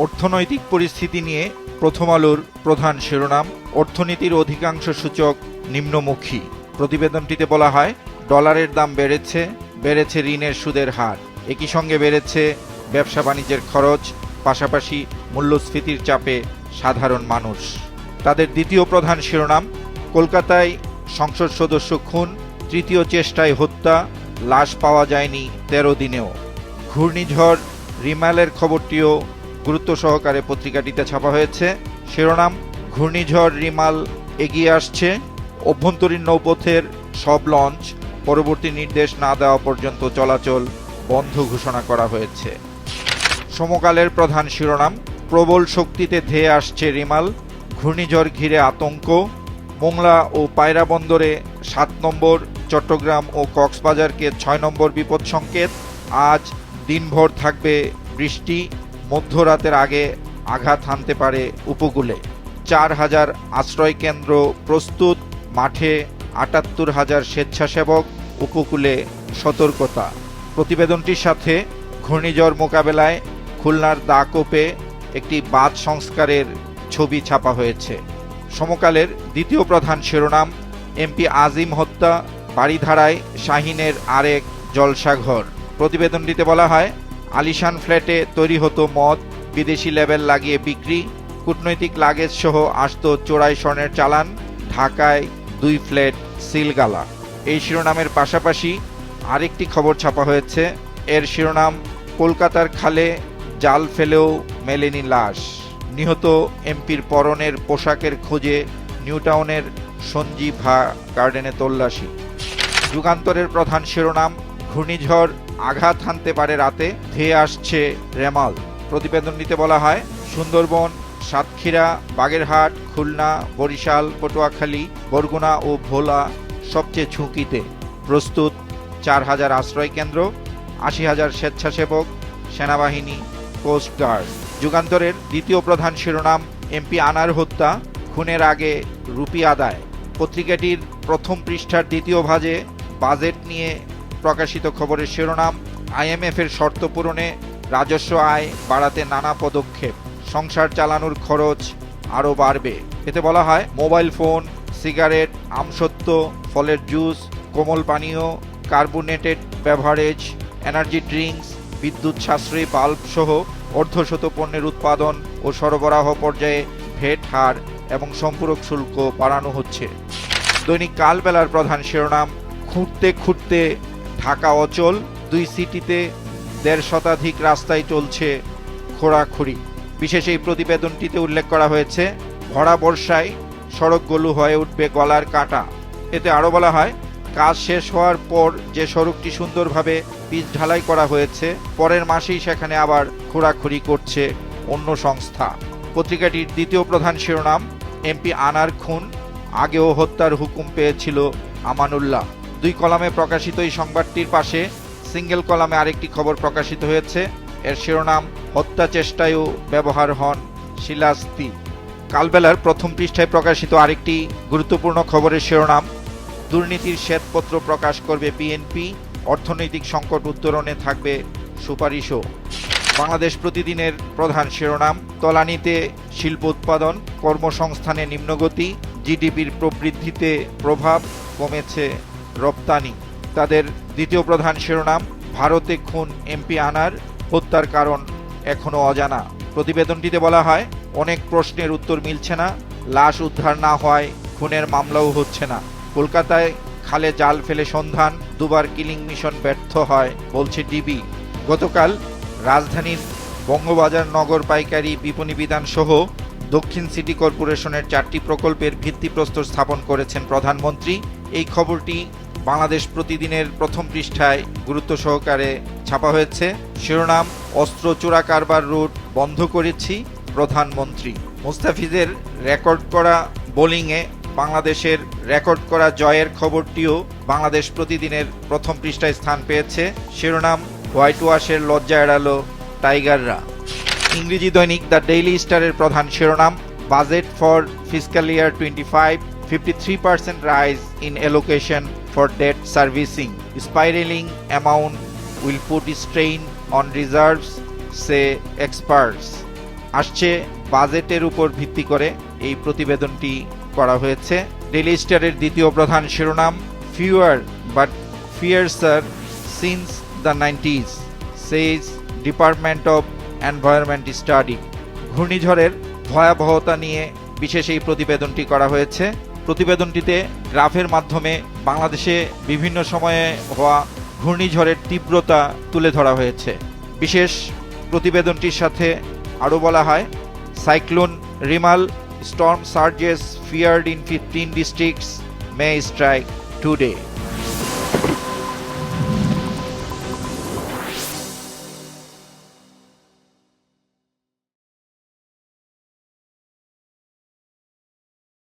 অর্থনৈতিক পরিস্থিতি নিয়ে প্রথম আলোর প্রধান শিরোনাম, অর্থনীতির অধিকাংশ সূচক নিম্নমুখী। প্রতিবেদনটিতে বলা হয়, ডলারের দাম বেড়েছে ঋণের সুদের হার, একই সঙ্গে বেড়েছে ব্যবসা বাণিজ্যের খরচ, পাশাপাশি মূল্যস্ফীতির চাপে সাধারণ মানুষ। তাদের দ্বিতীয় প্রধান শিরোনাম, কলকাতায় সংসদ সদস্য খুন, তৃতীয় চেষ্টায় হত্যা, লাশ পাওয়া যায়নি 13 দিনেও। ঘূর্ণিঝড় রিমালের খবরটিও গুরুত্ব সহকারে পত্রিকাটিতে ছাপা হয়েছে। শিরোনাম, ঘূর্ণিঝড় রিমাল এগিয়ে আসছে, অভ্যন্তরীণ নৌপথের সব লঞ্চ পরবর্তী নির্দেশ না দেওয়া পর্যন্ত চলাচল বন্ধ ঘোষণা করা হয়েছে। সমকালের প্রধান শিরোনাম, প্রবল শক্তিতে ধেয়ে আসছে রিমাল, ঘূর্ণিঝড় ঘিরে আতঙ্ক, মোংলা ও পায়রা বন্দরে 7 নম্বর, চট্টগ্রাম ও কক্সবাজারকে 6 নম্বর বিপদ সংকেত। আজ দিনভর থাকবে বৃষ্টি, মধ্যরাতের আগে আঘাত হানতে পারে উপকূলে। 4,000 আশ্রয় কেন্দ্র প্রস্তুত, মাঠে 78,000 স্বেচ্ছাসেবক, উপকূলে সতর্কতা। প্রতিবেদনটির সাথে ঘূর্ণিঝড় মোকাবেলায় খুলনার দাকোপে একটি বাঁধ সংস্কারের ছবি ছাপা হয়েছে। সমকালের দ্বিতীয় প্রধান শিরোনাম, এমপি আজিম হত্যা, বারিধারায় শাহিনের আরেক জলসাঘর। প্রতিবেদনটিতে বলা হয়, আলিশান ফ্ল্যাটে তৈরি হতো মদ, বিদেশি লেবেল লাগিয়ে বিক্রি, কূটনৈতিক লাগেজ সহ আসত চোরাই স্বর্ণের চালান, ঢাকায় 2 ফ্ল্যাট সিলগালা। এই শিরোনামের পাশাপাশি আরেকটি খবর ছাপা হয়েছে। এর শিরোনাম, কলকাতার খালে জাল ফেলেও মেলেনি লাশ, নিহত এমপির পরনের পোশাকের খোঁজে নিউটাউনের সঞ্জীভা গার্ডেনে তল্লাশি। যুগান্তরের প্রধান শিরোনাম, ঘূর্ণিঝড় আঘাত হানতে পারে রাতে, ধেয়ে আসছে রেমাল। প্রতিবেদনটিতে বলা হয়, সুন্দরবন, সাতক্ষীরা, বাগেরহাট, খুলনা, বরিশাল, পটুয়াখালী, বরগুনা ও ভোলা সবচেয়ে ঝুঁকিতে। প্রস্তুত 4,000 আশ্রয় কেন্দ্র, 80,000 স্বেচ্ছাসেবক, সেনাবাহিনী, কোস্টগার্ড। যুগান্তরের দ্বিতীয় প্রধান শিরোনাম, এমপি আনার হত্যা, খুনের আগে রুপি আদায়। পত্রিকাটির প্রথম পৃষ্ঠার দ্বিতীয় ভাজে বাজেট নিয়ে প্রকাশিত খবরের শিরোনাম, আইএমএফের শর্ত পূরণে রাজস্ব আয় বাড়াতে নানা পদক্ষেপ, সংসার চালানোর খরচ আরও বাড়বে। এতে বলা হয়, মোবাইল ফোন, সিগারেট, আমসত্ত্ব, ফলের জুস, কোমল পানীয়, কার্বোনেটেড বেভারেজ, এনার্জি ড্রিঙ্কস, বিদ্যুৎ সাশ্রয়ী বাল্ব সহ অর্ধশত পণ্যের উৎপাদন ও সরবরাহ পর্যায়ে ভ্যাট হার এবং সম্পূরক শুল্ক বাড়ানো হচ্ছে। দৈনিক কালবেলার প্রধান শিরোনাম, খুঁড়তে খুঁড়তে ঢাকা অচল, 2 সিটিতে 1.5 শতাধিক রাস্তায় চলছে খোঁড়াখুড়ি। বিশেষ এই প্রতিবেদনটিতে উল্লেখ করা হয়েছে, ভরা বর্ষায় সড়কগুলো হয়ে উঠবে গলার কাঁটা। এতে আরও বলা হয়, কাজ শেষ হওয়ার পর যে সড়কটি সুন্দরভাবে পিচ ঢালাই করা হয়েছে, পরের মাসেই সেখানে আবার খোঁড়াখুড়ি করছে অন্য সংস্থা। পত্রিকাটির দ্বিতীয় প্রধান শিরোনাম, এমপি আনার খুন, আগেও হত্যার হুকুম পেয়েছিল আমানুল্লাহ। 2 কলামে প্রকাশিত এই সংবাদটির পাশে সিঙ্গেল কলামে আরেকটি খবর প্রকাশিত হয়েছে। এর শিরোনাম, হত্যা চেষ্টায়ও ব্যবহার হন শিলাস্তি। কালবেলার প্রথম পৃষ্ঠায় প্রকাশিত আরেকটি গুরুত্বপূর্ণ খবরের শিরোনাম, দুর্নীতির শ্বেতপত্র প্রকাশ করবে বিএনপি, অর্থনৈতিক সংকট উত্তরণে থাকবে সুপারিশও। বাংলাদেশ প্রতিদিনের প্রধান শিরোনাম, তলানিতে শিল্প উৎপাদন, কর্মসংস্থানে নিম্নগতি, জিডিপির প্রবৃদ্ধিতে প্রভাব, কমেছে রপ্তানি। তাদের দ্বিতীয় প্রধান শিরোনাম, ভারতে খুন এমপি আনার, হত্যার কারণ এখনো অজানা। প্রতিবেদনটিতে বলা হয়, অনেক প্রশ্নের উত্তর মিলছে না, লাশ উদ্ধার না হওয়ায় খুনের মামলাও হচ্ছে না। কলকাতায় খালে জাল ফেলে সন্ধান, 2 বার কিলিং মিশন ব্যর্থ হয় বলছে ডিবি। গতকাল রাজধানীর বঙ্গবাজার নগর পাইকারি বিপণী বিতান সহ দক্ষিণ সিটি কর্পোরেশনের 4টি প্রকল্পের ভিত্তিপ্রস্তর স্থাপন করেছেন প্রধানমন্ত্রী। এই খবরটি বাংলাদেশ প্রতিদিনের প্রথম পৃষ্ঠায় গুরুত্ব সহকারে ছাপা হয়েছে। শিরোনাম, অস্ত্র চোরা কারবার রুট বন্ধ করেছি প্রধানমন্ত্রী। মুস্তাফিজের রেকর্ড করা বোলিংয়ে বাংলাদেশের রেকর্ড করা জয়ের খবরটিও বাংলাদেশ প্রতিদিনের প্রথম পৃষ্ঠায় স্থান পেয়েছে। শিরোনাম, হোয়াইট ওয়াশের লজ্জা এড়ালো টাইগাররা। ইংরেজি দৈনিক দ্য ডেইলি স্টারের প্রধান শিরোনাম, budget for fiscal year 25, 53% rise in allocation for debt servicing. Spiraling amount will put strain on reserves, say experts. আসছে বাজেটের উপর ভিত্তি করে এই প্রতিবেদনটি করা হয়েছে। ডেইলি স্টারের দ্বিতীয় প্রধান শিরোনাম, fewer but fiercer since the 90s, says department of environment study. ঘূর্ণিঝড়ের ভয়াবহতা নিয়ে বিশেষ এই প্রতিবেদনটি করা হয়েছে। প্রতিবেদনটিতে গ্রাফের মাধ্যমে বাংলাদেশে বিভিন্ন সময়ে হওয়া ঘূর্ণিঝড়ের তীব্রতা তুলে ধরা হয়েছে। বিশেষ প্রতিবেদনটির সাথে আরও বলা হয়, cyclone Remal storm surges feared in 15 districts may strike today.